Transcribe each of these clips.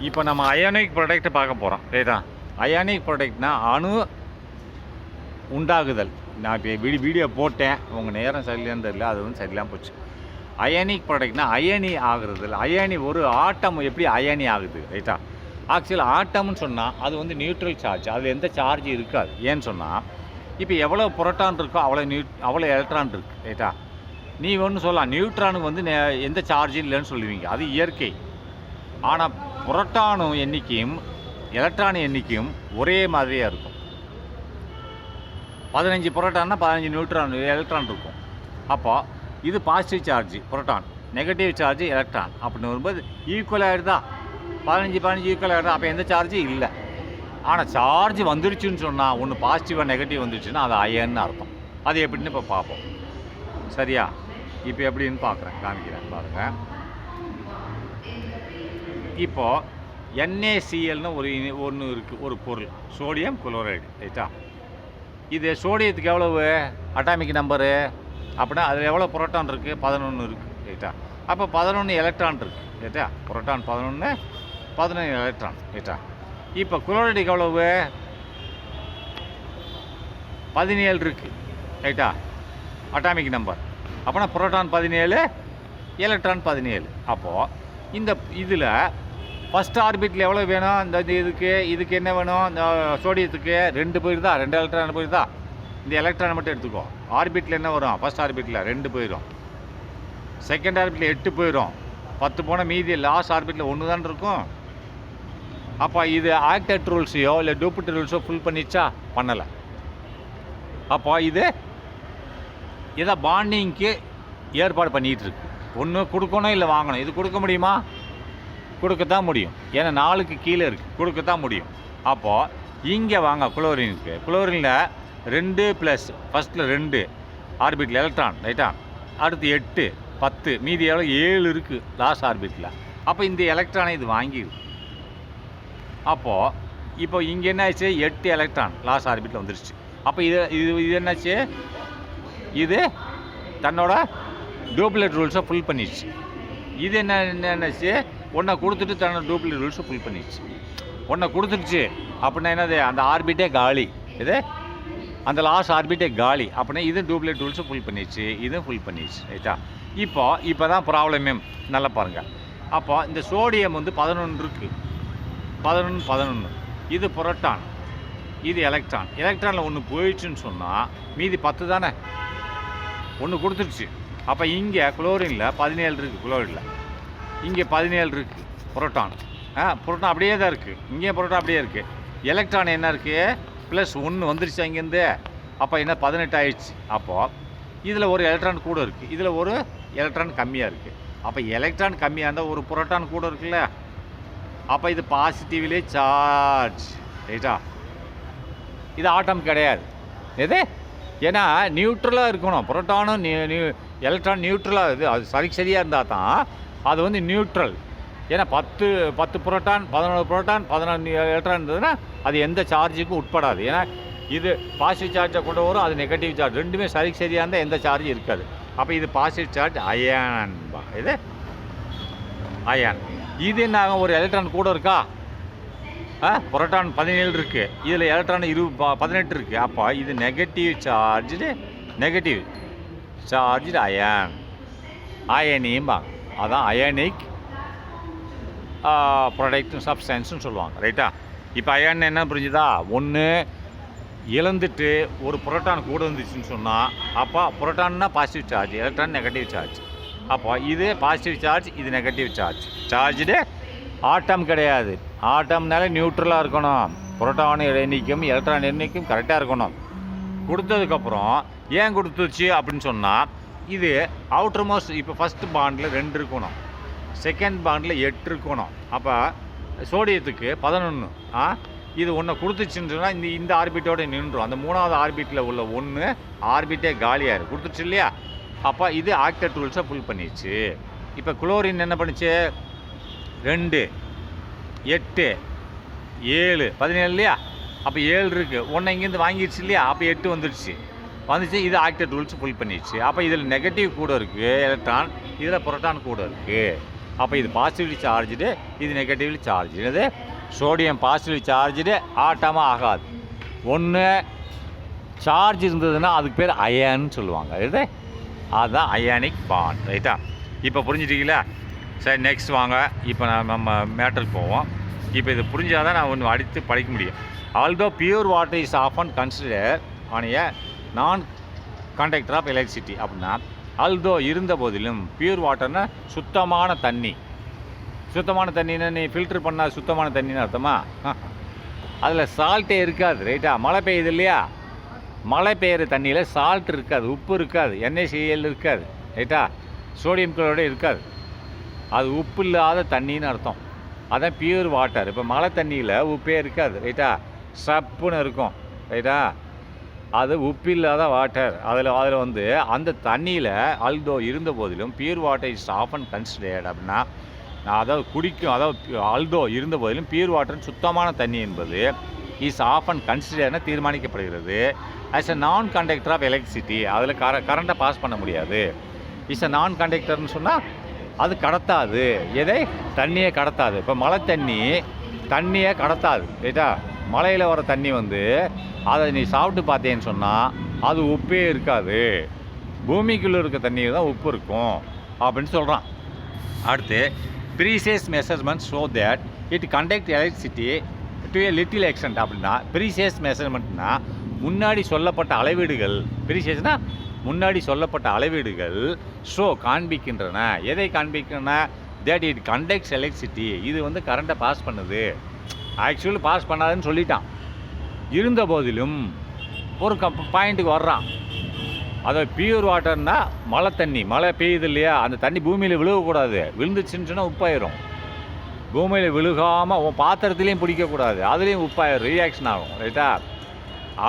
இப்போ நம்ம அயானிக் ப்ராடக்ட்டை பார்க்க போகிறோம். ரைட்டா? அயானிக் ப்ராடக்ட்னா அணு உண்டாகுதல். நான் இப்போ வீடியோ போட்டேன், உங்கள் நேரம் சரியில்லைன்னு தெரியல, அது வந்து சரியில்லாமல் போச்சு. அயானிக் ப்ராடக்ட்னா அயனி ஆகுறது இல்லை. அயனி ஒரு ஆட்டம் எப்படி அயனி ஆகுது? ரைட்டா? ஆக்சுவலி ஆட்டம்னு சொன்னால் அது வந்து நியூட்ரல் சார்ஜ், அதில் எந்த சார்ஜ் இருக்காது. ஏன்னு சொன்னால் இப்போ எவ்வளோ புரோட்டான் இருக்கோ அவ்வளோ எலக்ட்ரான் இருக்குது. ரைட்டா? நீ ஒன்று சொல்லலாம், நியூட்ரானுக்கு வந்து எந்த சார்ஜும் இல்லைன்னு சொல்லுவீங்க, அது இயற்கை. ஆனால் புரோட்டானும் எண்ணிக்கையும் எலக்ட்ரான் எண்ணிக்கையும் ஒரே மாதிரியாக இருக்கும். 15 புரோட்டான்னா 15 எலக்ட்ரான் இருக்கும். அப்போ இது positive charge proton, negative charge electron அப்படின்னு வரும்போது ஈக்குவல் ஆகிடுதா? 15 ஈக்குவல் ஆகிடுதா? அப்போ எந்த சார்ஜும் இல்லை. ஆனால் சார்ஜ் வந்துருச்சுன்னு சொன்னால் ஒன்று பாசிட்டிவாக நெகட்டிவ் வந்துருச்சுன்னா அது அயன்னு அர்த்தம். அது எப்படின்னு இப்போ பார்ப்போம். சரியா? இப்போ எப்படின்னு காமிக்கிறேன் பாருங்கள். இப்போது NaClன்னு ஒன்று இருக்குது, ஒரு பொருள், சோடியம் குளோரைடு. ரைட்டா? இது சோடியத்துக்கு எவ்வளவு அட்டாமிக் நம்பரு அப்படின்னா அதில் எவ்வளோ புரோட்டான் இருக்குது? 11 இருக்குது. ரைட்டா? அப்போ 11 எலக்ட்ரான் இருக்குது. ரைட்டா? Proton 11 electron. ரைட்டா? இப்போ குளோரைடுக்கு எவ்வளவு? 17 இருக்குது. ரைட்டா? Atomic number. அப்போனா புரோட்டான் 17, எலக்ட்ரான் 17. அப்போது இந்த இதில் ஃபஸ்ட் ஆர்பிட்டில் எவ்வளோ வேணும்? இந்த இதுக்கு என்ன வேணும்? இந்த சோடியத்துக்கு 2 போயிருதா? 2 எலக்ட்ரான் போயிருதா? இந்த எலக்ட்ரான் மட்டும் எடுத்துக்கோ. ஆர்பிட்டில் என்ன வரும்? ஃபஸ்ட் ஆர்பிட்டில் 2 போயிடும், செகண்ட் ஆர்பிட்டில் 8 போயிடும், 10 போனால் மீதி லாஸ்ட் ஆர்பிட்டில் 1 தான் இருக்கும். அப்போ இது ஆக்டட் ரூல்ஸையோ இல்லை டூப்ளிகேட் ரூல்ஸோ ஃபுல் பண்ணிச்சா? பண்ணலை. அப்போ இது இதை பாண்டிங்க்கு ஏற்பாடு பண்ணிகிட்டு இருக்கு. ஒன்று கொடுக்கணும் இல்லை வாங்கணும். இது கொடுக்க முடியுமா? கொடுக்கத்தான் முடியும். ஏன்னா 4க்கு கீழே இருக்குது, கொடுக்கத்தான் முடியும். அப்போது இங்கே வாங்க, குளோரினுக்கு குளோரினில் 2 ப்ளஸ் ஃபஸ்ட்டில் 2 ஆர்பிட்டில் எலக்ட்ரான். ரைட்டா? அடுத்து 8, 10, மீதி எவ்வளோ? 7 இருக்குது லாஸ்ட் ஆர்பிட்டில். அப்போ இந்த எலக்ட்ரானை இது வாங்கிடுது. அப்போது இப்போ இங்கே என்ன ஆச்சு? 8 எலக்ட்ரான் லாஸ்ட் ஆர்பிட்டில் வந்துருச்சு. அப்போ இது என்னாச்சு? இது தன்னோட டூப்ளிகேட் ரூல்ஸை ஃபுல் பண்ணிடுச்சு. இது என்னாச்சு? ஒன்றை கொடுத்துட்டு தன்னோட டூப்ளிகேட் ரூல்ஸை ஃபுல் பண்ணிடுச்சு. ஒன்றை கொடுத்துருச்சு அப்படின்னா என்னது? அந்த ஆர்பிட்டே காலி. இது அந்த லாஸ்ட் ஆர்பிட்டே காலி. அப்படின்னா இது டூப்ளிகேட் ரூல்ஸை ஃபுல் பண்ணிடுச்சு, இதுவும் ஃபுல் பண்ணிடுச்சு. ரைட்டா? இப்போ தான் ப்ராப்ளமே. நல்லா பாருங்கள். அப்போ இந்த சோடியம் வந்து 11 இருக்குது. 11 இது புரோட்டான், இது எலக்ட்ரான். எலக்ட்ரானில் ஒன்று போயிடுச்சுன்னு சொன்னால் மீதி 10 தானே? ஒன்று கொடுத்துருச்சு. அப்போ இங்கே குளோரினில் 17 இருக்குது, குளோரினில் இங்கே 17 இருக்குது புரோட்டான். புரோட்டான் அப்படியே தான் இருக்குது, இங்கேயும் புரோட்டான் அப்படியே இருக்குது. எலக்ட்ரான் என்ன இருக்குது? ப்ளஸ் 1 வந்துருச்சு அங்கேருந்து. அப்போ என்ன? 18 ஆயிடுச்சு. அப்போது இதில் ஒரு எலக்ட்ரான் கூட இருக்குது, இதில் ஒரு எலக்ட்ரான் கம்மியாக இருக்குது. அப்போ எலக்ட்ரான் கம்மியாக இருந்தால் ஒரு புரோட்டான் கூட இருக்குல்ல. அப்போ இது பாசிட்டிவ்லி சார்ஜ். ரைட்டா? இது ஆட்டம் கிடையாது. எது? ஏன்னா நியூட்ரலாக இருக்கணும். புரோட்டானும் எலக்ட்ரான் நியூட்ரலாக இது அது சரியாக இருந்தால் தான் அது வந்து நியூட்ரல். ஏன்னா 10 புரோட்டான் 11 புரோட்டான் 11 எலக்ட்ரான் இருந்ததுன்னா அது எந்த சார்ஜுக்கும் உட்படாது. ஏன்னா இது பாசிட்டிவ் சார்ஜை கொண்டு வரும், அது நெகட்டிவ் சார்ஜ். ரெண்டுமே சரியாக இருந்தால் எந்த சார்ஜும் இருக்காது. அப்போ இது பாசிட்டிவ் சார்ஜ் அயான். இது அயான். இது என்ன ஆகும்? ஒரு எலக்ட்ரான் கூட இருக்கா? புரோட்டான் 17 இருக்குது, இதில் எலக்ட்ரான் 18 இருக்குது. அப்போ இது நெகட்டிவ் சார்ஜ் அயான், அயனியும்பாங்க. அதான் அயானிக் ப்ராடக்ட் சப்ஸ்டன்ஸ்னு சொல்லுவாங்க. ரைட்டா? இப்போ அயான் என்ன புரிஞ்சுதா? ஒன்று இழந்துட்டு ஒரு புரோட்டான் கூட வந்துச்சுன்னு சொன்னால் அப்போ புரோட்டான்னா positive charge, electron negative charge. அப்போ இது பாசிட்டிவ் சார்ஜ், இது நெகட்டிவ் சார்ஜ். சார்ஜு ஆட்டம் கிடையாது. ஆட்டம்னாலே நியூட்ரலாக இருக்கணும். புரோட்டான் எண்ணிக்கையும் எலக்ட்ரான் எண்ணிக்கையும் கரெக்டாக இருக்கணும். கொடுத்ததுக்கப்புறம் ஏன் கொடுத்துச்சு அப்படின்னு சொன்னால் இது அவுட்டர் மோஸ்ட். இப்போ ஃபஸ்ட்டு பாண்டில் 2 இருக்கணும், செகண்ட் பாண்டில் 8 இருக்கணும். அப்போ சோடியத்துக்கு 11. இது ஒன்று கொடுத்துச்சுன்னு சொன்னால் இந்த ஆர்பிட்டோடு நின்றுடும். அந்த 3வது ஆர்பிட்டில் உள்ள 1 ஆர்பிட்டே காலியாகிடும். கொடுத்துச்சு இல்லையா? அப்போ இது ஆக்டட் ரூல்ஸை ஃபுல் பண்ணிடுச்சு. இப்போ குளோரின் என்ன பண்ணிச்சு? 2, 8, 7, 17 இல்லையா? அப்போ 7 இருக்குது. ஒன்று இங்கேருந்து வாங்கிடுச்சு இல்லையா? அப்போ 8 வந்துடுச்சு. இது ஆக்டட் ரூல்ஸ் ஃபுல் பண்ணிடுச்சு. அப்போ இதில் நெகட்டிவ் கூட இருக்குது எலக்ட்ரான், இதில் புரோட்டான் கூட இருக்குது. அப்போ இது பாசிட்டிவ்லி சார்ஜு, இது நெகட்டிவ்லி சார்ஜ். இது சோடியம் பாசிட்டிவ்லி சார்ஜு ஆட்டமாக ஆகாது. ஒன்று சார்ஜ் இருந்ததுன்னா அதுக்கு பேர் அயன்னு சொல்லுவாங்க. இது அதுதான் அயானிக் பாண்ட். ரைட்டா? இப்போ புரிஞ்சுட்டீங்களா? சரி, நெக்ஸ்ட் வாங்க. இப்போ நம்ம மேட்டருக்கு போவோம். இப்போ இது புரிஞ்சால் தான் நான் ஒன்று அடுத்து படிக்க முடியும். Although pure water is often consider an a non conductor of electricity. அப்படின்னா ஆல்தோ இருந்த போதிலும், பியூர் வாட்டர்னா சுத்தமான தண்ணி. சுத்தமான தண்ணின்னா நீ ஃபில்டர் பண்ணால் சுத்தமான தண்ணின்னு அர்த்தமா? அதில் சால்ட்டே இருக்காது. ரைட்டா? மழை பெய்யுது இல்லையா? மழை பெய்கிற தண்ணியில் சால்ட் இருக்காது, உப்பு இருக்காது, NaCl இருக்காது. ரைட்டா? சோடியம் குளோரைடு இருக்காது. அது உப்பு இல்லாத தண்ணின்னு அர்த்தம். அதான் பியூர் வாட்டர். இப்போ மழை தண்ணியில் உப்பே இருக்காது. ரைட்டா? சப்புன்னு இருக்கும். ரைட்டா? அது உப்பு இல்லாத வாட்டர். அதில் வந்து அந்த தண்ணியில் ஆல்தோ இருந்த போதிலும் pure water is often considered. அப்படின்னா அதாவது குடிக்கும், அதாவது ஆல்தோ இருந்த போதிலும் பியூர் வாட்டர் சுத்தமான தண்ணி என்பது இஸ் ஆஃபன் கன்சிடர்னு தீர்மானிக்கப்படுகிறது. ஆஸ் எ நான் கண்டக்டர் ஆஃப் எலக்ட்ரிசிட்டி. அதில் கரண்ட்டை பாஸ் பண்ண முடியாது. இஸ் எ நான் கண்டக்டர்னு சொன்னால் அது கடத்தாது. எதை? தண்ணியை கடத்தாது. இப்போ மழை தண்ணியை கடத்தாது. ரைட்டா? மலையில் வர தண்ணி வந்து அதை நீ சாப்பிட்டு பார்த்தேன்னு சொன்னால் அது உப்பே இருக்காது. பூமிக்குள்ளே இருக்க தண்ணியில் தான் உப்பு இருக்கும் அப்படின்னு சொல்கிறான். அடுத்து precise measurement show that it conduct electricity to a little extent. அப்படின்னா ப்ரீசியஸ் மெஷர்மெண்ட்னா முன்னாடி சொல்லப்பட்ட அளவீடுகள். ப்ரீசியஸ்னா முன்னாடி சொல்லப்பட்ட அளவீடுகள் ஷோ காண்பிக்கின்றன. எதை காண்பிக்கின்றன? That it conducts electricity. இது வந்து கரண்ட்டை பாஸ் பண்ணுது. ஆக்சுவலி பாஸ் பண்ணாதுன்னு சொல்லிட்டான். இருந்த போதிலும் ஒரு பாயிண்ட்டுக்கு வர்றான். அதாவது பியூர் வாட்டர்னா மழை தண்ணி, மழை பெய்யுது இல்லையா? அந்த தண்ணி பூமியில் விழுகக்கூடாது. விழுந்துச்சுன்னு சொன்னால் உப்பாயிரும். பூமியில் விழுகாமல் உன் பாத்திரத்துலேயும் பிடிக்கக்கூடாது. அதுலேயும் உப்பாயிரும், ரியாக்ஷன் ஆகும். ரைட்டா?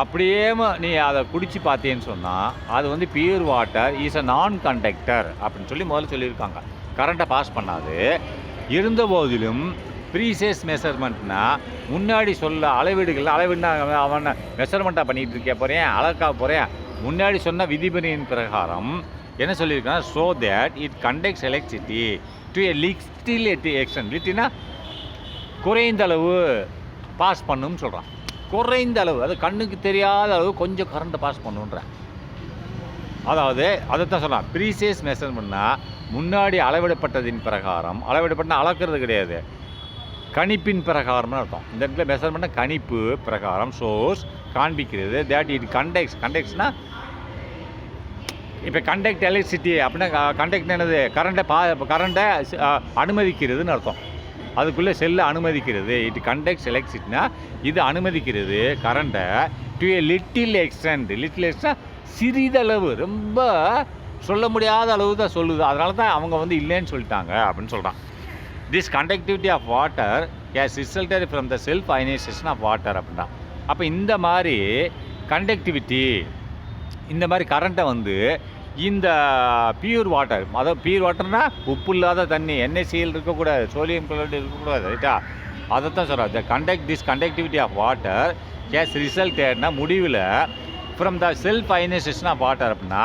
அப்படியே நீ அதை குடித்து பார்த்தேன்னு சொன்னால் அது வந்து பியூர் வாட்டர் இஸ் அ நான் கண்டக்டர் அப்படின்னு சொல்லி முதல்ல சொல்லியிருக்காங்க. கரண்ட்டை பாஸ் பண்ணாது. இருந்த போதிலும் ப்ரீசியஸ் மெஷர்மெண்ட்னா முன்னாடி சொல்ல அளவீடுனா அவன் மெஷர்மெண்ட்டாக பண்ணிகிட்டு இருக்க போகிறேன், அளக்காக போகிறேன். முன்னாடி சொன்ன விதிமுறையின் பிரகாரம் என்ன சொல்லியிருக்காங்க? So that it conducts electricity to a little extent. லிட்டினா குறைந்த அளவு பாஸ் பண்ணுன்னு சொல்கிறான். குறைந்த அளவு, அது கண்ணுக்கு தெரியாத அளவு கொஞ்சம் கரண்ட்டை பாஸ் பண்ணுன்றேன். அதாவது அதைத்தான் சொல்லலாம். ப்ரீசியஸ் மெஷர்மெண்ட்னா முன்னாடி அளவிடப்பட்டதின் பிரகாரம். அளவிடப்பட்ட அளக்கிறது கிடையாது, கணிப்பின் பிரகாரம்னு அர்த்தம். இந்த இடத்துல மெஷர்மெண்ட்னா கணிப்பு பிரகாரம் சோர்ஸ் காண்பிக்கிறது. தேட் இட் கண்டக்ட்ஸ்னா இப்போ கண்டக்ட் எலக்ட்ரிசிட்டி அப்படின்னா கண்டக்ட் என்னது? கரண்ட்டை அனுமதிக்கிறதுன்னு அர்த்தம். அதுக்குள்ளே செல்ல அனுமதிக்கிறது. இட் கண்டக்ட்ஸ் எலக்ட்ரிசிட்டினா இது அனுமதிக்கிறது கரண்ட்டை to a little extent. Little extent சிறிதளவு, ரொம்ப சொல்ல முடியாத அளவு தான் சொல்லுது. அதனால தான் அவங்க வந்து இல்லைன்னு சொல்லிட்டாங்க அப்படின்னு சொல்கிறான். This conductivity of water case resulted from the self ionisation of water அப்படின்னா. அப்போ இந்த மாதிரி கண்டக்டிவிட்டி, இந்த மாதிரி கரண்ட்டை வந்து இந்த பியூர் வாட்டர், அதாவது பியூர் வாட்டர்னா உப்பு இல்லாத தண்ணி, NaCl இருக்கக்கூடாது, சோடியம் குளோரைடு இருக்கக்கூடாது. ரைட்டா? அதைத்தான் சொல்கிறார். This conductivity of water has ரிசல்டட்னா முடிவில் from the self ionisation of water அப்படின்னா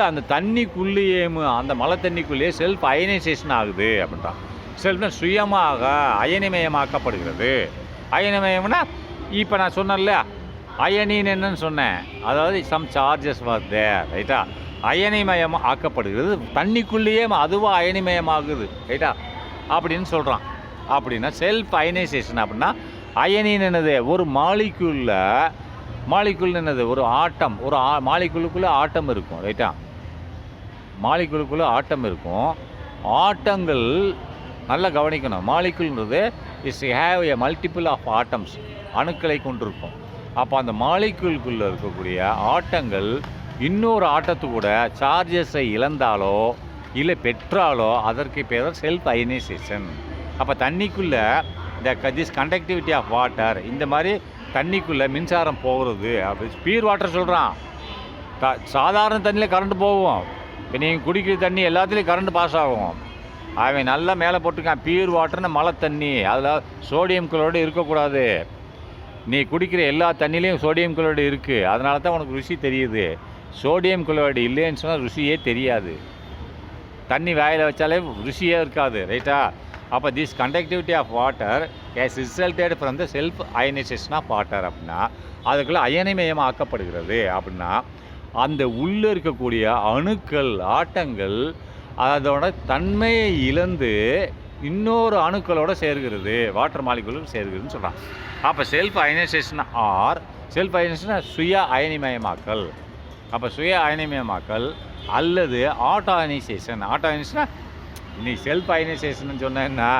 அந்த தண்ணிக்குள்ளேயே, அந்த மழை தண்ணிக்குள்ளேயே செல்ஃப் அயனைசேஷன் ஆகுது அப்படின்றான். செல்ஃப்னா சுயமாக அயனிமயமாக்கப்படுகிறது. அயனிமயம்னா இப்போ நான் சொன்னேன்ல, அயனின்னு என்னன்னு சொன்னேன், அதாவது சம் சார்ஜஸ் வார் தேர். ரைட்டா? அயனிமயம் ஆக்கப்படுகிறது. தண்ணிக்குள்ளேயே அதுவாக அயனிமயமாகுது. ரைட்டா? அப்படின்னு சொல்கிறான். அப்படின்னா செல்ஃப் அயனைசேஷன் அப்படின்னா அயனின்னு என்னது? ஒரு மாலிகுல் என்னது? ஒரு ஆட்டம். ஒரு மாலிகுலுக்குள்ளே ஆட்டம் இருக்கும். ரைட்டா? மாலிகுலுக்குள்ளே ஆட்டம் இருக்கும். ஆட்டங்கள் நல்லா கவனிக்கணும். மாலிகுல்ன்றது is have a multiple of atoms, அணுக்களை கொண்டிருக்கும். அப்போ அந்த மாலிகுலுக்குள்ளே இருக்கக்கூடிய ஆட்டங்கள் இன்னொரு ஆட்டத்து கூட சார்ஜஸை இழந்தாலோ இல்லை பெற்றாலோ அதற்கு பேர் செல்ஃப் அயனைசேஷன். அப்போ தண்ணிக்குள்ளே திஸ் கண்டக்டிவிட்டி ஆஃப் வாட்டர், இந்த மாதிரி தண்ணிக்குள்ளே மின்சாரம் போகிறது. அப்படி பியூர் வாட்டர் சொல்கிறான். சாதாரண தண்ணியில் கரண்ட் போகும். இப்போ நீங்கள் குடிக்கிற தண்ணி எல்லாத்துலேயும் கரண்ட் பாஸ் ஆகும். அவன் நல்லா மேலே போட்டிருக்கான் பியூர் வாட்டர்னு மழை தண்ணி, அதில் சோடியம் குளோரைடு இருக்கக்கூடாது. நீ குடிக்கிற எல்லா தண்ணிலையும் சோடியம் குளோரைடு இருக்குது. அதனால தான் உனக்கு ருசி தெரியுது. சோடியம் குளோரைடு இல்லைன்னு சொன்னால் ருசியே தெரியாது. தண்ணி வாயில் வச்சாலே ருசியே இருக்காது, ரைட்டா? அப்போ this conductivity of water case resulted from the self ionisation of water அப்படின்னா அதுக்குள்ளே அயனிமயம் ஆக்கப்படுகிறது. அப்படின்னா அந்த உள்ளே இருக்கக்கூடிய அணுக்கள் ஆட்டங்கள் அதோட தன்மையை இழந்து இன்னொரு அணுக்களோட சேர்கிறது, வாட்டர் மாலிகுலும் சேர்கிறதுன்னு சொல்கிறான். அப்போ செல்ஃப் அயனைசேஷன் செல்ஃப் அயனைசேஷன் சுய அயனிமயமாக்கல். அப்போ சுய அயனிமயமாக்கல் அல்லது ஆட்டோ அயனைசேஷன் இன்னைக்கு செல்ஃப் அயனைசேஷன் சொன்னேன்னா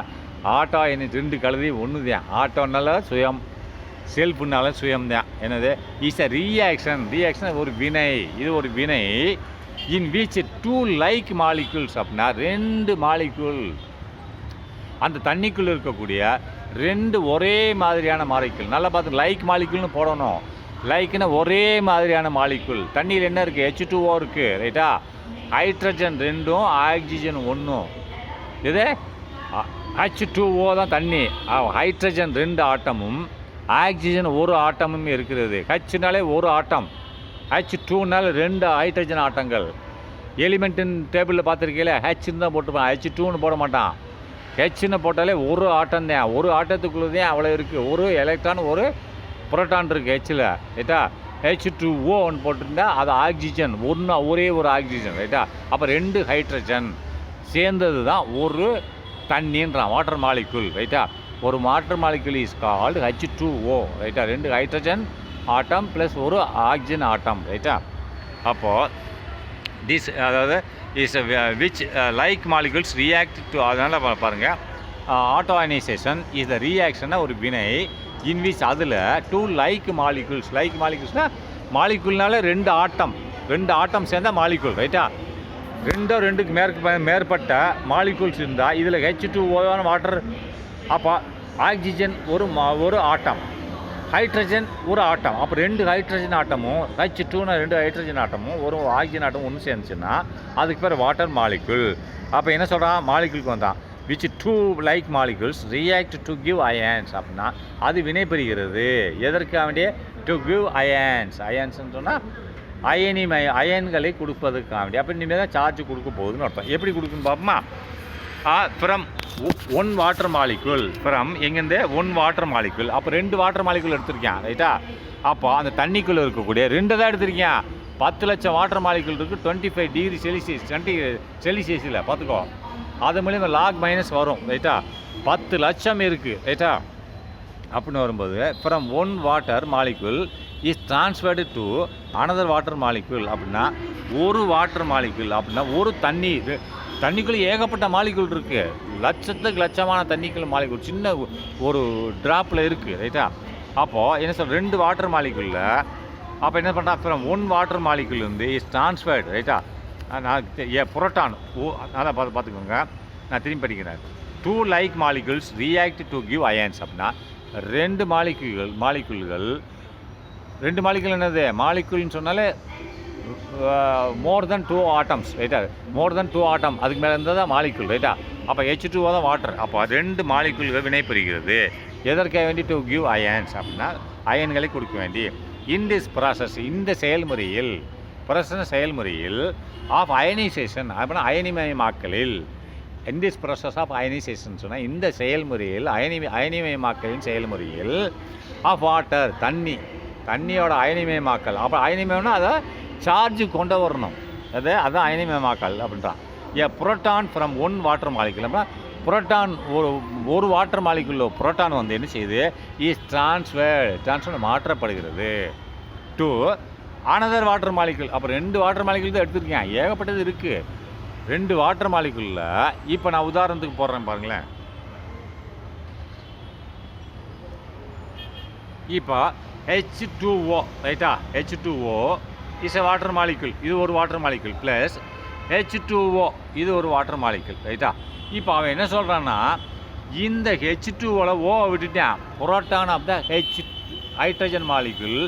ஆட்டோ அயனி 2 கலதி ஒன்று தான். ஆட்டோனால சுயம், செல்ஃப்னால சுயம் தான். என்னது இஸ் அ ரியாக்ஷன் ஒரு வினை. இது ஒரு வினை இன் வீச் 2 லைக் மாலிகுல்ஸ் அப்படின்னா 2 மாலிகுல் அந்த தண்ணிக்குள்ளே இருக்கக்கூடிய 2 ஒரே மாதிரியான மாலிகுல். நல்லா பார்த்து லைக் மாலிகுல்னு போடணும். லைக்னா ஒரே மாதிரியான மாலிகுல். தண்ணியில் என்ன இருக்குது? H2O இருக்குது, ரைட்டா? Hydrogen 2 oxygen 1. இது H2O தான் தண்ணி. ஹைட்ரஜன் 2 ஆட்டமும் ஆக்சிஜன் 1 ஆட்டமும் இருக்கிறது. ஹச்னாலே 1 ஆட்டம், H2னால 2 ஹைட்ரஜன் ஆட்டங்கள். எலிமெண்ட்டின் டேபிளில் பார்த்துருக்கீங்களே ஹெச்ன்னு தான் போட்டுப்பான், H2ன்னு போட மாட்டான். ஹெச்ன்னு போட்டாலே 1 ஆட்டம் தான். 1 ஆட்டத்துக்குள்ளே தான் அவ்வளோ இருக்குது. 1 எலக்ட்ரான் 1 புரோட்டான் இருக்குது ஹெச்சில், ரைட்டா? H2O போட்டிருந்தா அது ஆக்சிஜன் ஒரே ஒரு ஆக்சிஜன், ரைட்டா? அப்போ 2 ஹைட்ரஜன் சேர்ந்தது தான் ஒரு தண்ணின்றான், வாட்டர் மாலிகுல், ரைட்டா? ஒரு water molecule is called H2O, ரைட்டா? 2 ஹைட்ரஜன் ஆட்டம் ப்ளஸ் ஒரு ஆக்சிஜன் ஆட்டம், ரைட்டா? அப்போது திஸ் அதாவது is which like molecules react to, அதனால் பாருங்கள் ஆட்டோ அயனைசேஷன் இஸ் த ரியாக்ஷனாக ஒரு வினை இன் விச் அதில் 2 லைக் மாலிகுல்ஸ்னால் மாலிகுல்னால 2 ஆட்டம் சேர்ந்தால் மாலிகுல், ரைட்டா? 2க்கு மேற்பட்ட மாலிகுல்ஸ் இருந்தால் இதில் H2O வாட்டர். அப்போ ஆக்சிஜன் ஒரு ஆட்டம், ஹைட்ரஜன் ஒரு ஆட்டம். அப்போ 2 ஹைட்ரஜன் ஆட்டமும் H2னா 2 ஹைட்ரஜன் ஆட்டமும் ஒரு ஆக்சிஜன் ஆட்டமும் ஒன்று சேர்ந்துச்சுன்னா அதுக்கு பேர் வாட்டர் மாலிகுல். அப்போ என்ன சொல்கிறான்? மாலிகுலுக்கு வந்தான் which 2 like molecules react to give ions அப்படின்னா அது வினை பெறுகிறது. எதற்காக வேண்டிய? to give ionsன்னு சொன்னால் அயன்களை கொடுப்பதற்காக வேண்டிய. அப்போ இனிமேல் தான் சார்ஜ் கொடுக்க போகுதுன்னு அர்த்தம். எப்படி கொடுக்குன்னு பார்ப்போமா? ஃப்ரம் 1 வாட்டர் மாலிகுல், ஃப்ரம் எங்கேருந்து 1 வாட்டர் மாலிகுல். அப்போ 2 வாட்டர் மாலிகுல் எடுத்திருக்கேன், ரைட்டா? அப்போ அந்த தண்ணிக்குள்ளே இருக்கக்கூடிய 2 தான் எடுத்திருக்கேன். 10 லட்சம் வாட்டர் மாலிகுல் இருக்குது 25 டிகிரி செல்சியஸில் பார்த்துக்கோ. அது மூலிமா லாக் மைனஸ் வரும், ரைட்டா? 10 லட்சம் இருக்குது, ரைட்டா? அப்படின்னு வரும்போது from 1 water molecule is transferred to another water molecule. அப்படின்னா ஒரு வாட்டர் மாலிகுல் அப்படின்னா ஒரு தண்ணிக்குள்ளே ஏகப்பட்ட மாலிகுல் இருக்குது. லட்சத்துக்கு லட்சமான தண்ணிக்குள்ள மாலிகுல் சின்ன ஒரு ட்ராப்பில் இருக்குது, ரைட்டா? அப்போது என்ன சொல்ற 2 வாட்டர் மாலிகுலில் அப்போ என்ன பண்ணுறா? ஃப்ரம் 1 வாட்டர் மாலிகுல் இருந்து இஸ் ட்ரான்ஸ்ஃபர்டு, ரைட்டா? புரோட்டான் அதான் பார்த்துக்கோங்க, நான் திரும்பி படிக்கிறேன். 2 like molecules react to give ions அப்படின்னா 2 மாலிகுல்கள் என்னது? மாலிகுல்னு சொன்னாலே மோர் தென் 2 ஆட்டம்ஸ், ரைட்டா? மோர் தென் 2 ஆட்டம் அதுக்கு மேலே இருந்தால் தான் மாலிகுல், ரைட்டா? அப்போ H2O தான் வாட்டர். அப்போ 2 மாலிகுல்கள் வினைபெறுகிறது. எதற்காக வேண்டி? டு கிவ் அயன்ஸ் அப்படின்னா அயன்களை கொடுக்க வேண்டி. இன் திஸ் ப்ராசஸ், இந்த செயல்முறையில் ஆஃப் அயனைசேஷன் அப்படின்னா அயனிமயமாக்கலில், in this process of ionization சொன்னால் இந்த செயல்முறையில் அயனிமயமாக்கலின் செயல்முறையில் ஆஃப் வாட்டர் தண்ணியோட அயனிமயமாக்கல். அப்போ அயனிமயம்னா அதை சார்ஜ் கொண்டு வரணும், அதுதான் அயனிமயமாக்கல் அப்படின்றான். புரோட்டான் ஃப்ரம் 1 வாட்டர் மாலிகுல் அப்படின்னா புரோட்டான் ஒரு வாட்டர் மாலிகுல் புரோட்டான் வந்து என்ன செய்யுது? இஸ் ட்ரான்ஸ்ஃபர் மாற்றப்படுகிறது டு அனதர் வாட்டர் மாலிகுல். அப்போ 2 வாட்டர் மாலிகுல் தான் எடுத்துருக்கேன், ஏகப்பட்டது இருக்குது. 2 வாட்டர் மாலிகுலில் இப்போ நான் உதாரணத்துக்கு போடுறேன் பாருங்களேன். இப்போ H2O, ரைட்டா? H2O is a water molecule. இது ஒரு வாட்டர் மாலிகுல் ப்ளஸ் H2O இது ஒரு வாட்டர் மாலிகுல், ரைட்டா? இப்போ அவன் என்ன சொல்கிறான்னா இந்த H2Oவில் ஓவை விட்டுட்டேன். Proton of the hydrogen molecule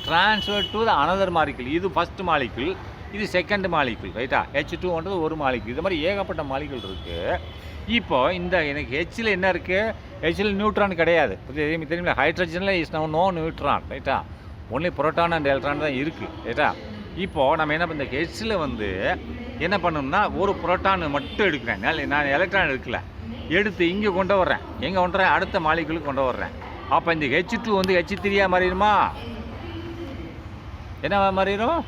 transfer to the another molecule. இது ஃபஸ்ட் மாலிகுல், இது செகண்ட் மாலிகுல், ரைட்டா? H2ன்றது ஒரு மாலிகுல். இது மாதிரி ஏகப்பட்ட மாலிகுல் இருக்குது. இப்போ இந்த எனக்கு ஹெச்சில் என்ன இருக்குது? ஹெச்சில் நியூட்ரான் கிடையாது, தெரியுமில்ல? ஹைட்ரஜனில் இஸ் நோ நியூட்ரான், ரைட்டா? ஒன்லி புரோட்டான் அண்ட் எலக்ட்ரான் தான் இருக்குது, ரைட்டா? இப்போது நம்ம என்ன இந்த ஹெச்சில் வந்து என்ன பண்ணோம்னா ஒரு புரோட்டான் மட்டும் எடுக்கிறேன். நான் எலக்ட்ரான் எடுக்கல, எடுத்து இங்கே கொண்டு வர்றேன். எங்கே கொண்டு வரேன்? அடுத்த மாலிகுலுக்கு கொண்டு வர்றேன். அப்போ இந்த H2 வந்து H3 மாறிடுமா? என்ன மாறிடும்?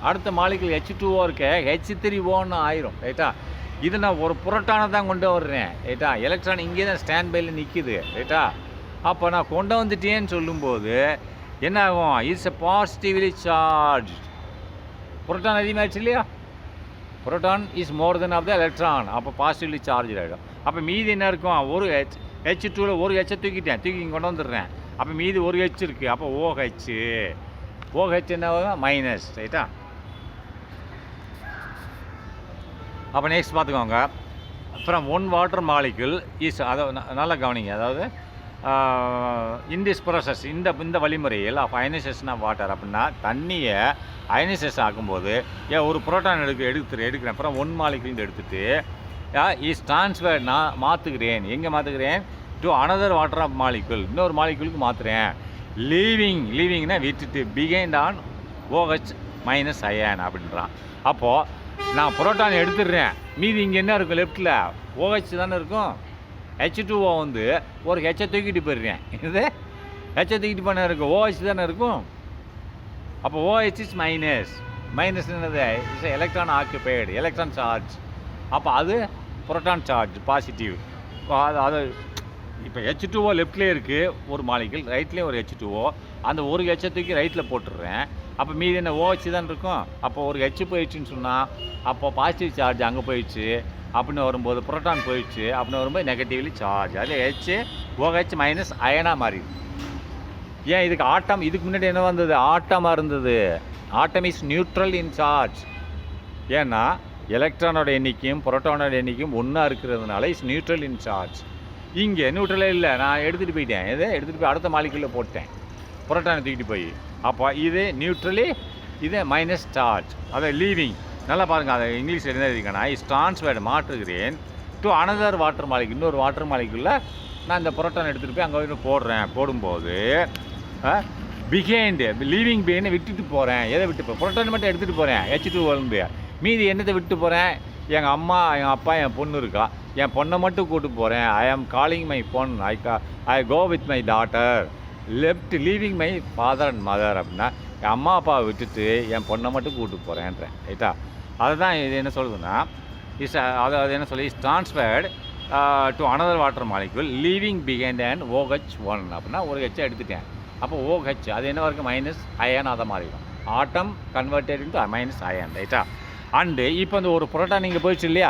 அடுத்த மாலிகுல் H2O இருக்க H3O ஆயிரும். ரைட்டா? இது நான் ஒரு புரோட்டானை தான் கொண்டு வர்றேன். ரைட்டா? எலக்ட்ரான் இங்கே தான் ஸ்டாண்ட் பையில் நிற்கிது. ரைட்டா? அப்போ நான் கொண்டு வந்துட்டேன்னு சொல்லும்போது என்ன ஆகும்? It's a positively charge. Proton அதிகமாகிடுச்சு இல்லையா? Proton is more than of the electron. அப்போ பாசிட்டிவ்லி சார்ஜ் ஆகிடும். அப்போ மீதி என்ன இருக்கும்? ஒரு H2ல் ஒரு H தூக்கி இங்கே கொண்டு வந்துடுறேன். அப்போ மீதி ஒரு H இருக்குது. அப்போ OH என்ன ஆகும்? மைனஸ். ரைட்டா? அப்போ நெக்ஸ்ட் பார்த்துக்கோங்க. From one water molecule is, அதை நல்லா கவனிங்க. அதாவது இன் திஸ் ப்ராசஸ், இந்த வழிமுறையில் ஆஃப் அயனைசேஷன் ஆஃப் வாட்டர் அப்படின்னா தண்ணியை அயனைசேஷன் ஆக்கும்போது ஒரு புரோட்டான் எடுக்கிறேன். அப்புறம் ஒன் மாலிகுல் எடுத்துகிட்டு இஸ் ட்ரான்ஸ்ஃபர் நான் மாற்றுகிறேன். எங்கே மாற்றுகிறேன்? To another water of molecule, இன்னொரு மாலிகுலுக்கு மாற்றுறேன். லீவிங்னா விட்டுட்டு behind an OH minus ion அப்படின்றான். அப்போது நான் புரோட்டான் எடுத்துடுறேன். மீதி இங்கே என்ன இருக்கும்? லெஃப்டில் OH தானே இருக்கும். H2O வந்து ஒரு ஹெச்சை தூக்கிட்டு போயிடுறேன். இது ஹெச்சை தூக்கிட்டு போன இருக்கும், OH தானே இருக்கும். அப்போ OH இஸ் மைனஸ். என்னது? It's electron occupied, electron charge. அப்போ அது புரோட்டான் சார்ஜ் பாசிட்டிவ். அது இப்போ H2O லெஃப்ட்லேயே இருக்குது ஒரு மாலிகுல், ரைட்லேயும் ஒரு H2O. அந்த ஒரு ஹெச்சை தூக்கி ரைட்டில் போட்டுடுறேன். அப்போ மீதி என்ன? OH தான் இருக்கும். அப்போ ஒரு H போயிடுச்சுன்னு சொன்னால் அப்போ பாசிட்டிவ் சார்ஜ் அங்கே போயிடுச்சு அப்படின்னு வரும்போது புரோட்டான் போயிடுச்சு அப்படின்னு வரும்போது நெகட்டிவ்லி சார்ஜ். அதில் OH மைனஸ் அயனாக மாறிடுது. ஏன் இதுக்கு ஆட்டம்? இதுக்கு முன்னாடி என்ன வந்தது? ஆட்டமாக இருந்தது. Atom is neutral in charge. ஏன்னா எலக்ட்ரானோட எண்ணிக்கையும் புரோட்டானோட எண்ணிக்கையும் ஒன்றா இருக்கிறதுனால இஸ் நியூட்ரல் இன் சார்ஜ். இங்கே நியூட்ரலே இல்லை, நான் எடுத்துகிட்டு போயிட்டேன். எடுத்துகிட்டு போய் அடுத்த மாலிகுலில் போட்டேன், புரோட்டானை தூக்கிட்டு போய். அப்போ இது நியூட்ரலி, இது மைனஸ் சார்ஜ். அதை லீவிங். நல்லா பாருங்கள், அதை இங்கிலீஷில் என்ன எழுதிக்கன்னா இஸ் ட்ரான்ஸ்ஃபர்டு மாற்றுகிறேன் டு அனதர் வாட்டர் மாலிகுல், இன்னொரு வாட்டர் மாலிகுலில் நான் இந்த புரோட்டான் எடுத்துகிட்டு போய் அங்கே போய் போடுறேன். போடும்போது பிஹைண்டு லீவிங் பிஹைண்டை விட்டுட்டு போகிறேன். எதை விட்டு போகிறேன்? புரோட்டான் மட்டும் எடுத்துகிட்டு போகிறேன் H2O. மீதி என்னத்தை விட்டு போகிறேன்? எங்கள் அம்மா, எங்கள் அப்பா, என் பொண்ணு இருக்கா, என் பொண்ணை மட்டும் கூட்டு போகிறேன். ஐ ஆம் calling my phone, I go with my daughter, leaving my father and mother. அப்படின்னா என் அம்மா அப்பாவை விட்டுட்டு என் பொண்ணை மட்டும் கூட்டு போகிறேன்றேன். ரைட்டா? அதுதான் இது என்ன சொல்லுதுன்னா அது என்ன சொல்லி is transferred to another water molecule leaving behind and OH1. அப்படின்னா ஒரு ஹெச்சை எடுத்துட்டேன். அப்போ OH அது என்ன இருக்குது? Minus iron. அதை மாறிடும். ஆட்டம் கன்வெர்டட் இன்டு மைனஸ் அயன். ரைட்டா? அண்டு இப்போ இந்த ஒரு புரோட்டான் இங்கே போயிடுச்சு இல்லையா?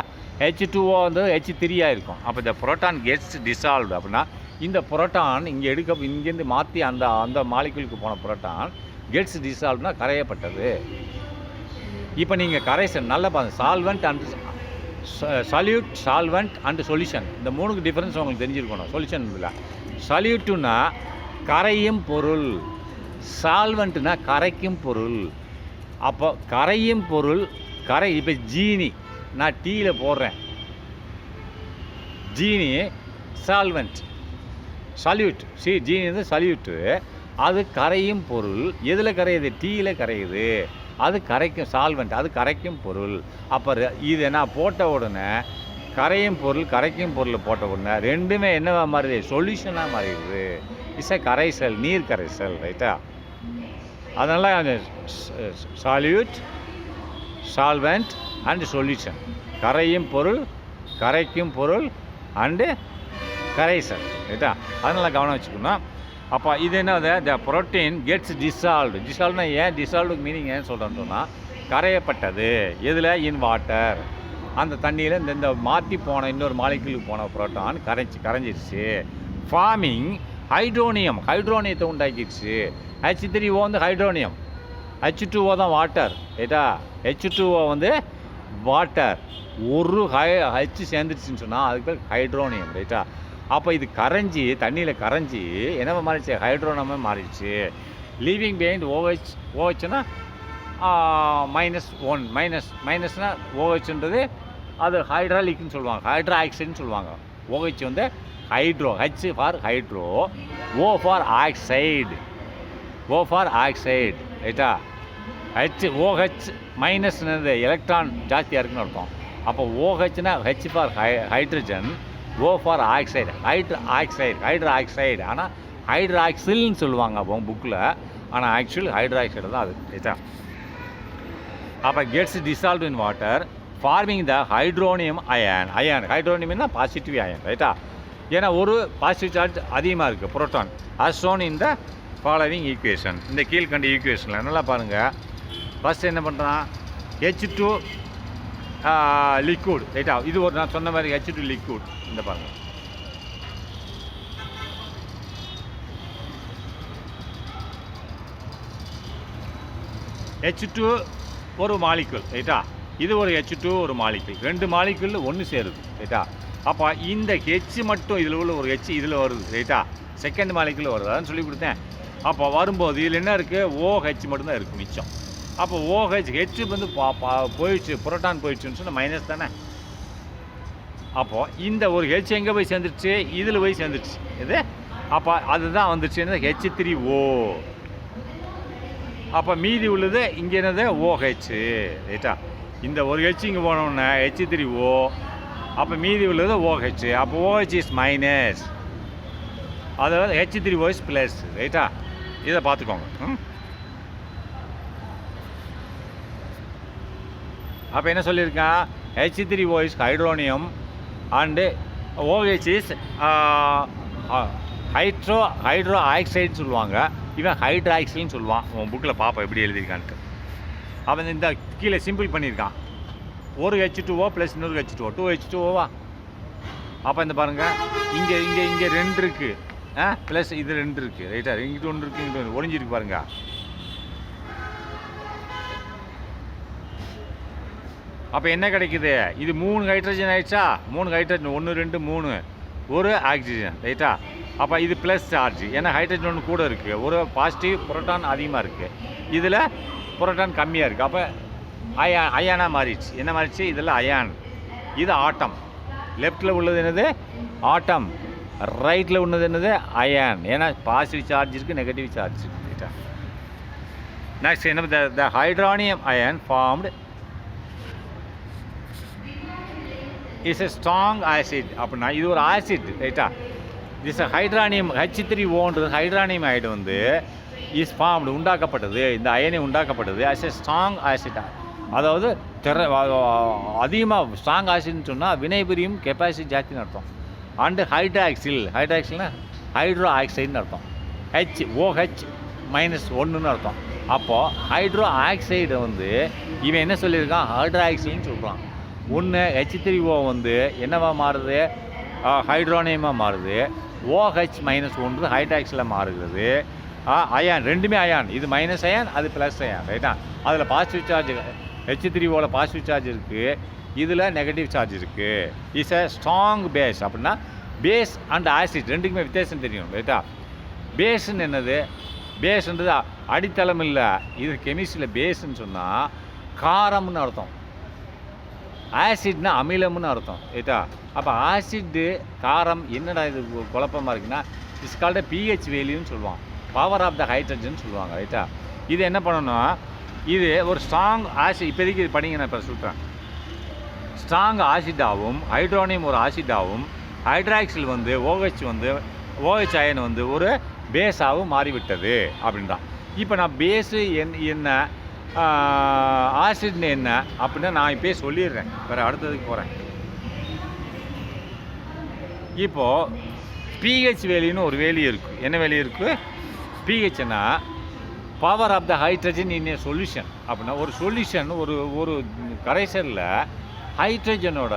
H2O வந்து H3 இருக்கும். அப்போ இந்த புரோட்டான் கெட்ஸ் டிசால்வ்டு. அப்படின்னா இந்த புரோட்டான் இங்கேருந்து மாற்றி அந்த மாலிகுலுக்கு போன புரோட்டான் கெட்ஸ் டிசால்வ்னா கரையப்பட்டது. இப்போ நீங்கள் கரைசல் நல்லா பாருங்கள். Solvent and salute, solvent and solution, இந்த மூணுக்கு டிஃப்ரென்ஸ் உங்களுக்கு தெரிஞ்சிருக்கணும். சொல்யூஷன் இல்லை. சல்யூட்டுனா கரையும் பொருள், சால்வெண்ட்னா கரைக்கும் பொருள். அப்போ கரையும் பொருள் இப்போ ஜீனி நான் டீயில் போடுறேன், ஜீனி சால்வெண்ட். சல்யூட் ஜீனி வந்து சல்யூட்டு. அது கரையும் பொருள். எதில் கரையுது? டீயில் கரையுது. அது கரைக்கும் சால்வெண்ட், அது கரைக்கும் பொருள். அப்போ இது நான் போட்ட உடனே கரையும் பொருள் போட்ட உடனே ரெண்டுமே என்னவா மாறுது? சொல்யூஷனாக மாறிடுது. இட்ஸ் கரைசல், நீர் கரைசல். ரைட்டா? அதனால் அந்த சால்யூட், சால்வெண்ட் அண்ட் சொல்யூஷன், கரையும் பொருள், கரைக்கும் பொருள் அண்டு கரைசல். ரைட்டா? அதனால் கவனம் வச்சுக்கணும். அப்போ இது என்னது? த புரோட்டீன் கெட்ஸ் டிசால்வ்னா ஏன் டிசால்வ்டுக்கு மீனிங் ஏன்னு சொல்கிறேன்னு சொன்னால் கரையப்பட்டது. எதில்? In water. அந்த தண்ணியில் இந்த மாற்றி போன இன்னொரு மாலிகுலுக்கு போன புரோட்டான் கரைஞ்சிருச்சு. ஃபார்மிங் ஹைட்ரோனியத்தை உண்டாக்கிடுச்சு. H3O வந்து ஹைட்ரோனியம், H2O தான் வாட்டர். ரைட்டா? H2O வந்து வாட்டர். ஒரு H சேர்ந்துருச்சுன்னு சொன்னால் அதுக்கு பேர் ஹைட்ரோனியம். ரைட்டா? அப்போ இது கரைஞ்சி தண்ணியில் கரைஞ்சி என்ன மாறிடுச்சு? ஹைட்ரோனமே மாறிடுச்சு. லீவிங் பிஹைண்ட் OHனா -1 மைனஸ்னால் OHன்றது அது ஹைட்ராலிக்னு சொல்லுவாங்க, ஹைட்ரா ஆக்சைடுன்னு சொல்லுவாங்க. OH வந்து hydro, H for hydro, O for oxide, ரைட்டா? OH மைனஸ்னது எலக்ட்ரான் ஜாஸ்தியாக இருக்குன்னு அர்த்தம். அப்போ OHனா H for hydrogen, O for oxide, hydro oxide. ஆனால் ஹைட்ராக்சில்னு சொல்லுவாங்க அப்போ புக்கில், ஆனால் ஆக்சுவல் ஹைட்ராக்சைடு தான் அது, ரைட்டா. அப்போ gets dissolve in water forming the hydronium ion. ஹைட்ரோனியம்னா பாசிட்டிவ் அயன், ரைட்டா. ஏன்னா ஒரு பாசிட்டிவ் சார்ஜ் அதிகமாக இருக்குது proton. as shown in the following equation. இந்த கீழ்கண்ட ஈக்குவேஷனில் நல்லா பாருங்கள். ஃபஸ்ட் என்ன பண்ணுறான், H2 லிக்விட், ரைட்டா. இது ஒரு நான் சொன்ன மாதிரி H2 லிக்விட். இந்த பாருங்கள், H2 ஒரு மாலிக்யூல், ரைட்டா. இது ஒரு H2 ஒரு மாலிக்யூல், ரெண்டு மாலிக்யூல் ஒன்று சேருது, ரைட்டா. அப்போ இந்த H மட்டும் இதில் உள்ள ஒரு H இதில் வருது, ரைட்டா. செகண்ட் மாலிக்யூல் வருது, அதான் சொல்லி கொடுத்தேன். அப்போ வரும்போது இதில் என்ன இருக்குது, OH மட்டும்தான் இருக்குது மிச்சம். அப்போ OH H வந்து போயிடுச்சு, புரோட்டான் போயிடுச்சுன்னு சொன்னால் மைனஸ் தானே. அப்போது இந்த ஒரு H எங்கே போய் சேர்ந்துருச்சு, இதில் போய் சேர்ந்துருச்சு இது. அப்போ அதுதான் வந்துருச்சு என்னது, H3O. அப்போ மீதி உள்ளது இங்கே என்னது, OH, ரைட்டா. இந்த ஒரு H இங்கே போனோம்னா H3O, அப்போ மீதி உள்ளது OH. அப்போ OH இஸ் மைனஸ், அதாவது H3O இஸ் ப்ளஸ், ரைட்டா. இதை பார்த்துக்கோங்க. அப்போ என்ன சொல்லியிருக்கான், H3O is hydronium and OH is hydro ஆக்சைடுன்னு சொல்லுவாங்க. இவன் ஹைட்ராக்சைடுன்னு சொல்லுவான். உன் புக்கில் பார்ப்போம் எப்படி எழுதியிருக்கான்ட்டு. அவன் இந்த கீழே சிம்பிள் பண்ணியிருக்கான். ஒரு H2O ப்ளஸ் இன்னொரு H2O, 2H2Oவா. அப்போ இந்த பாருங்கள், இங்கே இங்கே இங்கே 2 இருக்குது, ப்ளஸ் இது 2 இருக்குது, ரைட்டா. இங்கிட்டு 1 இருக்குது, இங்கிட்டு 1 ஒழிஞ்சிருக்கு பாருங்க. அப்போ என்ன கிடைக்குது, இது 3 ஹைட்ரஜன் ஆயிடுச்சா, 3 ஹைட்ரஜன், 1 2 3, ஒரு ஆக்சிஜன், ரைட்டா. அப்போ இது ப்ளஸ் சார்ஜ், ஏன்னா ஹைட்ரஜன் ஒன்று கூட இருக்குது, ஒரு பாசிட்டிவ் புரோட்டான் அதிகமாக இருக்குது, இதில் புரோட்டான் கம்மியாக இருக்குது. அப்போ அயானாக மாறிடுச்சு. என்ன மாறிடுச்சு, இதில் அயான், இது ஆட்டம். லெஃப்டில் உள்ளது என்னது, ஆட்டம். ரைட்டில் உள்ளது என்னது, அயான். ஏன்னா பாசிட்டிவ் சார்ஜ் இருக்குது, நெகட்டிவ் சார்ஜ் இருக்குது, ரைட்டா. நெக்ஸ்ட் என்ன, the hydronium ion formed is a strong acid. அப்படின்னா இது ஒரு ஆசிட், ரைட்டா. திஸ் ஹைட்ரானியம் H3Oன்றது ஹைட்ரானியம் ஆயிடு வந்து இஸ் ஃபார்ம்டு உண்டாக்கப்பட்டது, இந்த அயனை உண்டாக்கப்பட்டது ஆஸ் எ ஸ்ட்ராங் ஆசிட். அதாவது அதிகமாக ஸ்ட்ராங் ஆசிட்னு சொன்னால் வினைபுரியும் கெப்பாசிட்டி ஜாஸ்தின்னு அர்த்தம். அண்டு ஹைட்ராக்சில்னா ஹைட்ரோ ஆக்சைடுன்னு அர்த்தம். OH -1ன்னு அர்த்தம். அப்போது ஹைட்ரோ ஆக்சைடை வந்து இவன் என்ன சொல்லியிருக்கான், ஹைட்ராக்சில்னு சொல்கிறான். ஒன்று H3O வந்து என்னவா மாறுது, ஹைட்ரோனியமாக மாறுது. OH -1 ஹைட்ராக்சிலாக மாறுகிறது. அயான், ரெண்டுமே அயான். இது மைனஸ் அயான், அது ப்ளஸ் அயான், ரைட்டா. அதில் பாசிட்டிவ் சார்ஜ் H3Oவில் பாசிட்டிவ் சார்ஜ் இருக்குது, இதில் நெகட்டிவ் சார்ஜ் இருக்குது. Is a strong base. அப்படின்னா பேஸ் அண்ட் ஆசிட் ரெண்டுக்குமே வித்தியாசம் தெரியும், ரைட்டா. பேஸுன்னு என்னது, பேஸ்ன்றது அடித்தளம் இல்லை, இது கெமிஸ்ட்ரியில் பேஸுன்னு சொன்னால் காரம்னு அர்த்தம், ஆசிட்னா அமிலம்னு அர்த்தம், ரைட்டா. அப்போ ஆசிட்டு காரம் என்னடா இது குழப்பமாக இருக்குன்னா, இட்ஸ் கால்ட் pH வேல்யூன்னு சொல்லுவான், பவர் ஆஃப் த ஹைட்ரஜன் சொல்லுவாங்க, ரைட்டா. இது என்ன பண்ணணும், இது ஒரு ஸ்ட்ராங் ஆசிட். இப்போதைக்கு இது படிங்க, நான் இப்போ சொல்கிறேன். ஸ்ட்ராங் ஆசிட்டாகவும் ஹைட்ரோனியம் ஒரு ஆசிட்டாகவும் ஹைட்ராக்சில் வந்து OH வந்து OH அயன் வந்து ஒரு பேஸாகவும் மாறிவிட்டது அப்படின்றான். இப்போ நான் பேஸு என்ன ஆசிட்னு என்ன அப்படின்னா நான் இப்போயே சொல்லிடுறேன், வேறு அடுத்ததுக்கு போகிறேன். இப்போது pH வேல்யூன்னு ஒரு வேல்யூ இருக்குது. என்ன வேல்யூ இருக்குது, pHனா power of the hydrogen in a solution. அப்படின்னா ஒரு சொல்யூஷன், ஒரு கரைசலில் ஹைட்ரஜனோட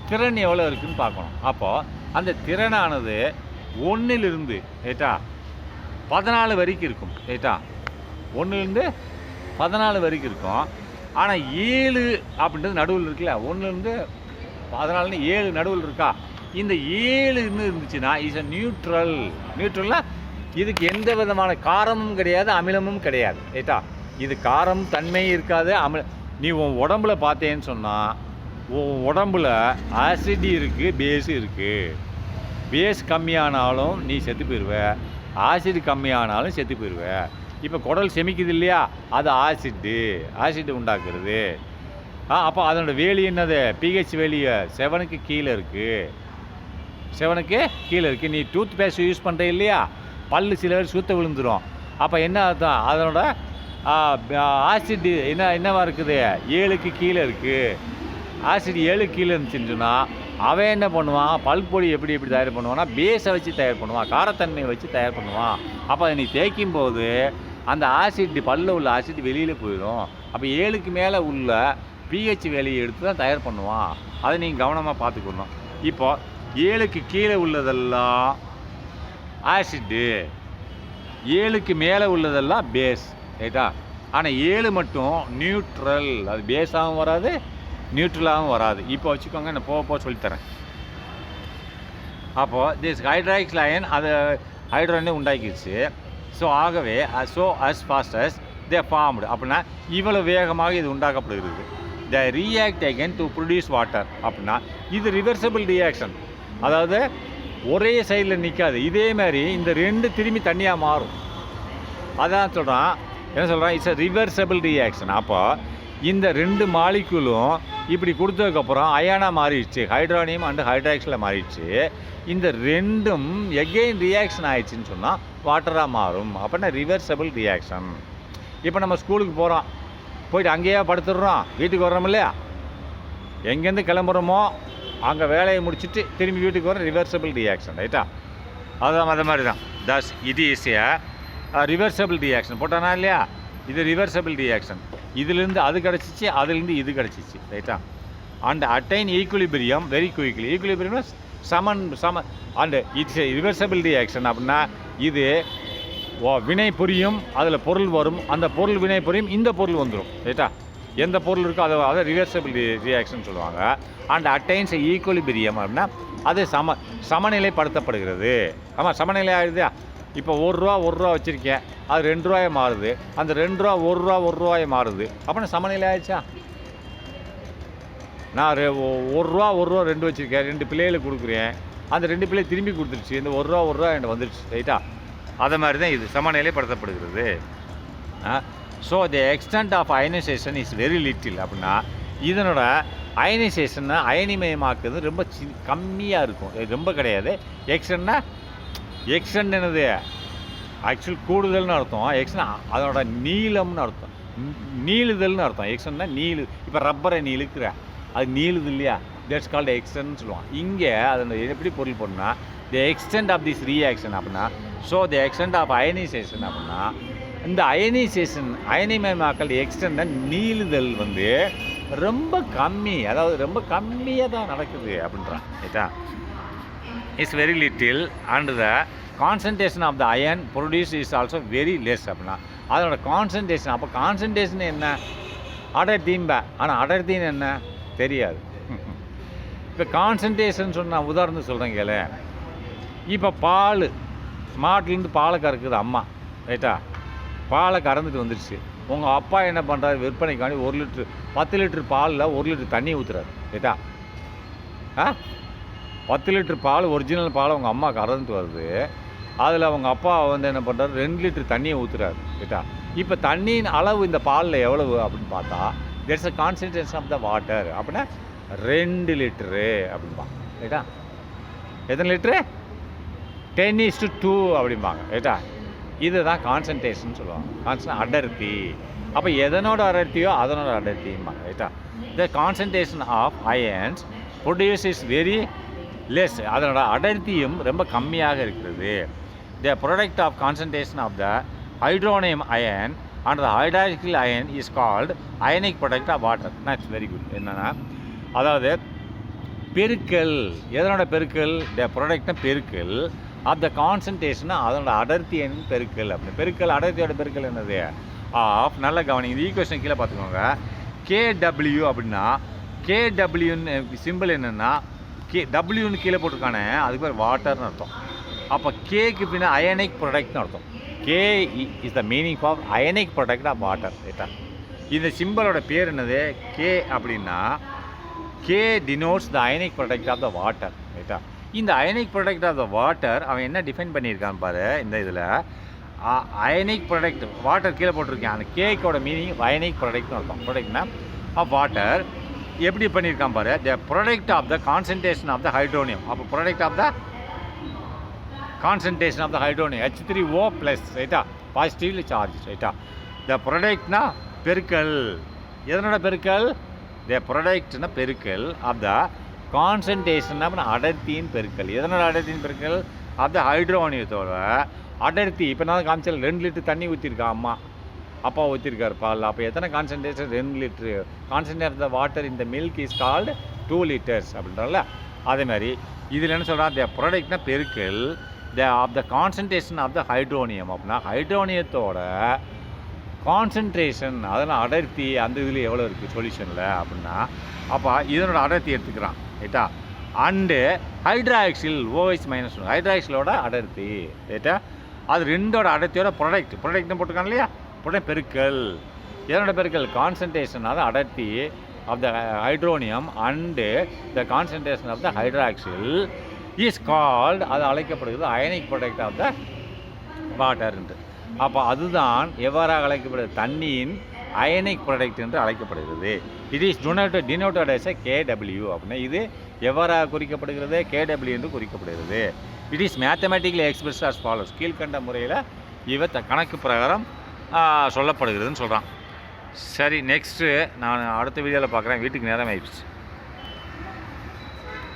திறன் எவ்வளோ இருக்குதுன்னு பார்க்கணும். அப்போது அந்த திறனானது 1லிருந்து ரைட்டா 14 வரைக்கும் இருக்கும், ரைட்டா. 1லிருந்து 14 வரைக்கும் இருக்கும். ஆனால் 7 அப்படின்றது நடுவில் இருக்குல்ல, 1லிருந்து 14ன்னு 7 நடுவில் இருக்கா. இந்த 7ன்னு இருந்துச்சுன்னா இஸ் அ நியூட்ரல்னா இதுக்கு எந்த விதமான காரமும் கிடையாது, அமிலமும் கிடையாது, ரைட்டா. இது காரம் தன்மையும் இருக்காது, நீ உன் உடம்புல பார்த்தேன்னு சொன்னால் உன் உடம்புல ஆசிட் இருக்குது, பேஸு இருக்குது. பேஸ் கம்மியானாலும் நீ செத்து போயிடுவ, ஆசிட் கம்மியானாலும் செத்து போயிடுவ. இப்போ குடல் செமிக்குது இல்லையா, அது ஆசிட்டு உண்டாக்குறது. அப்போ அதனோட வேலி என்னது, பிஹெச் வேலியை 7க்கு கீழே இருக்குது. 7க்கு கீழே இருக்குது. நீ டூத் பேஸ்ட் யூஸ் பண்ணுற இல்லையா, பல்லு சில பேர் சுத்த விழுந்துடும். அப்போ என்ன அர்த்தம், அதனோட ஆசிட் என்னவா இருக்குது, 7க்கு கீழே இருக்குது. ஆசிட் 7க்கு கீழே இருந்துச்சுன்னு சொன்னால் அவன் என்ன பண்ணுவான், பல்பொடி எப்படி தயார் பண்ணுவான்னா பேஸை வச்சு தயார் பண்ணுவான், காரத்தன்மையை வச்சு தயார் பண்ணுவான். அப்போ அதை நீ தேய்க்கும் போது அந்த ஆசிட் பல்லில் உள்ள ஆசிட் வெளியில் போயிடும். அப்போ 7க்கு மேலே உள்ள பிஹெச் வேலையை எடுத்து தான் தயார் பண்ணுவான். அதை நீங்கள் கவனமாக பார்த்துக்கணும். இப்போ 7க்கு கீழே உள்ளதெல்லாம் ஆசிட்டு, 7க்கு மேலே உள்ளதெல்லாம் பேஸ், ரைட்டா. ஆனால் 7 மட்டும் நியூட்ரல், அது பேஸாகவும் வராது நியூட்ரலாகவும் வராது. இப்போ வச்சுக்கோங்க, நான் போக சொல்லித்தரேன். அப்போது திஸ் ஹைட்ராக்சில் அயன் அது ஹைட்ரோஜனை உண்டாக்கிடுச்சு. ஸோ ஆகவே as fast as they formed, அப்படின்னா இவ்வளோ வேகமாக இது உண்டாக்கப்படுகிறது. they react again to produce water, அப்படின்னா இது ரிவர்சபிள் ரியாக்ஷன். அதாவது ஒரே சைடில் நிற்காது, இதே மாதிரி இந்த 2 திரும்பி தண்ணியாக மாறும். அதான் சொல்கிறான், என்ன சொல்கிறான், இட்ஸ் அ ரிவர்சபிள் ரியாக்ஷன். அப்போ இந்த 2 மாலிகுலும் இப்படி கொடுத்ததுக்கப்புறம் அயனாக மாறிடுச்சு, ஹைட்ரானியம் அண்டு ஹைட்ராக்சில் மாறிடுச்சு. இந்த 2ம் எகெயின் ரியாக்ஷன் ஆயிடுச்சுன்னு சொன்னால் வாட்டராக மாறும். அப்படின்னா ரிவர்சபிள் ரியாக்ஷன். இப்போ நம்ம ஸ்கூலுக்கு போகிறோம், போயிட்டு அங்கேயே படுத்துடுறோம், வீட்டுக்கு வர்றோம் இல்லையா, எங்கேருந்து கிளம்புறோமோ அங்கே வேலையை முடிச்சுட்டு திரும்பி வீட்டுக்கு வரோம், ரிவர்சபிள் ரியாக்ஷன், ரைட்டா. அதுதான் அது மாதிரி தான். தஸ் இது ஈஸியாக ரிவர்சபிள் ரியாக்ஷன் போட்டானா இல்லையா, இது ரிவர்சபிள் ரியாக்ஷன். இதுலேருந்து அது கிடச்சிச்சு, அதுலேருந்து இது கிடச்சிச்சு, ரைட்டா. And attain equilibrium very quickly. Equilibrium சமன் அண்டு இட்ஸ் ரிவர்சபிள் ரியாக்ஷன். அப்படின்னா இது வினை புரியும், அதில் பொருள் வரும், அந்த பொருள் வினை புரியும், இந்த பொருள் வந்துடும், ரைட்டா. எந்த பொருள் இருக்கோ அதை ரிவர்சபிள் ரியாக்ஷன் சொல்லுவாங்க. அண்ட் அட்டைன்ஸ் ஈக்குலிபிரியம் அப்படின்னா அது சமநிலைப்படுத்தப்படுகிறது. ஆமாம், சமநிலை ஆகிடுதா. இப்போ ₹1 வச்சுருக்கேன், அது ₹2 மாறுது, அந்த ₹2 ₹1 மாறுது, அப்படின்னா சமநிலை ஆயிடுச்சா. நான் ₹1 2 வச்சுருக்கேன், 2 பிள்ளைகளுக்கு கொடுக்குறேன், அந்த 2 பிள்ளை திரும்பி கொடுத்துருச்சு, இந்த ₹1 எனக்கு வந்துடுச்சு, ரைட்டா. அதை மாதிரி தான் இது சமநிலைப்படுத்தப்படுகிறது. So the extent of ionization is very little. அப்படின்னா இதனோட அயனைசேஷன் அயனிமயமாக்குறது ரொம்ப கம்மியாக இருக்கும், ரொம்ப கிடையாது. எக்ஸ்டென்ட் என்னது, ஆக்சுவல் கூடுதல்னு அர்த்தம். எக்ஸ்டன் அதனோட நீளம்னு அர்த்தம், நீளுதல்னு அர்த்தம். எக்ஸ்டென்ட்னா இப்போ ரப்பரை நீ இழுக்கிற, அது நீளுது இல்லையா, தட்ஸ் கால்டு எக்ஸ்டென்ட்னு சொல்லுவாங்க. இங்கே அதோட எப்படி பொருள் பண்ணால் the extent of this reaction அப்படின்னா, so the extent of ionization அப்படின்னா இந்த அயனைசேஷன் அயனிமயமாக்கல் எக்ஸ்டென்ட் நீளுதல் ரொம்ப கம்மி, அதாவது ரொம்ப கம்மியாக தான் நடக்குது அப்படின்றான், ரைட்டா. It's very little and the concentration of the ion produce is also very less. அப்படின்னா அதோட கான்சன்ட்ரேஷன், அப்போ கான்சன்ட்ரேஷன் என்ன, அடர்த்தின்ப, ஆனால் அடர்த்தின்னு என்ன தெரியாது. இப்போ கான்சன்ட்ரேஷன் சொன்னால் உதாரணம் சொல்கிறேன் கேளு. இப்போ பால், மாட்டிலேருந்து பாலை கறக்குது அம்மா, ரைட்டா. பாலை கறந்துட்டு வந்துடுச்சு. உங்கள் அப்பா என்ன பண்ணுறாரு, விற்பனைக்காண்டி 10 லிட்டர் பாலில் 1 லிட்டர் தண்ணி ஊற்றுறாரு, ரைட்டா. 10 லிட்டர் பால், ஒரிஜினல் பாலை உங்கள் அம்மா கறந்துட்டு வருது, அதில் அவங்க அப்பா என்ன பண்ணுறாரு, 2 லிட்டர் தண்ணியை ஊற்றுறாரு, ரைட்டா. இப்போ தண்ணியின் அளவு இந்த பாலில் எவ்வளவு அப்படின்னு பார்த்தா there's a concentration of the water, அப்படின்னா 2 லிட்டரு அப்படிம்பாங்க, ரைட்டா. எத்தனை லிட்டரு, 10:2 அப்படிம்பாங்க, ரைட்டா. இதுதான் கான்சன்ட்ரேஷன் சொல்லுவாங்க, அடர்த்தி. அப்போ எதனோட அடர்த்தியோ அதனோட அடர்த்திம்பாங்க, ரைட்டா. The concentration of ions produce is very less, அதனோட அடர்த்தியும் ரொம்ப கம்மியாக இருக்கிறது. The product of concentration of the hydronium ion and the hydroxyl ion is called ionic product of water. It's very good. என்னென்னா அதாவது பெருக்கல், எதனோட பெருக்கல், த ப்ராடக்ட்னா பெருக்கல் ஆஃப் த கான்சன்ட்ரேஷன், அதனோட அடர்த்தி என்ன பெருக்கல் அப்படின்னு. பெருக்கல், அடர்த்தியோட பெருக்கல் என்னது ஆஃப், நல்ல கவனிங்க, இந்த ஈக்குவேஷன் கீழே பார்த்துக்கோங்க. KW அப்படின்னா KWன்னு சிம்பிள் என்னென்னா டபிள்யூன்னு கீழே போட்டிருக்கானே அதுக்கு பேர் வாட்டர்னு அர்த்தம். அப்போ கேக்கு பின்னா அயனிக் ப்ராடக்ட்னு அர்த்தம். K is the meaning of ionic product of water, ரைட்டா. இந்த சிம்பிளோட பேர் என்னது, கே அப்படின்னா K denotes the ionic product of the water, ரைட்டா. இந்த ionic product of the water அவன் என்ன டிஃபைன் பண்ணியிருக்கான் பாரு இந்த இதில், அயனிக் ப்ராடக்ட் வாட்டர் கீழே போட்டிருக்கேன். அந்த கேக்கோட மீனிங் அயனிக் ப்ராடக்ட்னு அர்த்தம். ப்ராடக்ட்னா ஆஃப் வாட்டர் எப்படி பண்ணியிருக்கான் பாரு, the product of the concentration of the hydronium. அப்போ product of the concentration of the hydronium H3O plus, ரைட்டா, பாசிட்டிவ்லி சார்ஜ், ரைட்டா. த ப்ராடக்ட்னா பெருக்கல், எதனோட பெருக்கல், த ப்ராடக்ட்னா பெருக்கல் ஆஃப் த கான்சன்ட்ரேஷன் அப்படின்னா அடர்த்தியின் பெருக்கல், எதனோட அடர்த்தியின் பெருக்கல், ஆஃப் த ஹைட்ரோனியத்தோட அடர்த்தி. இப்போ நான் காமிச்சல் 2 லிட்டர் தண்ணி ஊற்றிருக்கா அம்மா, அப்பா ஊற்றிருக்காரு பால். அப்போ எத்தனை concentration, 2 litre. Concentrate of the water இந்த மில்க் இஸ் கால்டு 2 liters அப்படின்றல. அதே மாதிரி இதில் என்ன சொல்கிறான், த ப்ராடக்ட்னா பெருக்கல் of the concentration of the hydronium. அப்படின்னா ஹைட்ரோனியத்தோட கான்சன்ட்ரேஷன், அதனால் அடர்த்தி அந்த இதில் எவ்வளோ இருக்குது சொல்யூஷனில் அப்படின்னா, அப்போ இதனோட அடர்த்தி எடுத்துக்கிறான், ரைட்டா. அண்டு ஹைட்ராக்சில் OH மைனஸ், ஹைட்ராக்சிலோட அடர்த்தி, ரைட்டா. அது ரெண்டோட அடர்த்தியோட ப்ராடக்ட்னு போட்டிருக்கான் இல்லையா, ப்ராடக்ட் பெருக்கல், இதனோட பெருக்கல் கான்சன்ட்ரேஷன், அது அடர்த்தி of the hydronium and the concentration of the hydroxyl is called, அது அழைக்கப்படுகிறது ionic product of the water என்று. அப்போ அதுதான் எவ்வாறாக அழைக்கப்படுது, தண்ணியின் அயனிக் ப்ராடக்ட் என்று அழைக்கப்படுகிறது. It is denoted as a KW அப்படின்னா இது எவ்வாறாக குறிக்கப்படுகிறது, KW என்று குறிக்கப்படுகிறது. It is mathematically expressed as follows, கீழ்கண்ட முறையில் இவ கணக்கு பிரகாரம் சொல்லப்படுகிறதுன்னு சொல்கிறான். சரி, நெக்ஸ்ட்டு நான் அடுத்த வீடியோவில் பார்க்குறேன். வீட்டுக்கு நேரம் ஆயிடுச்சு.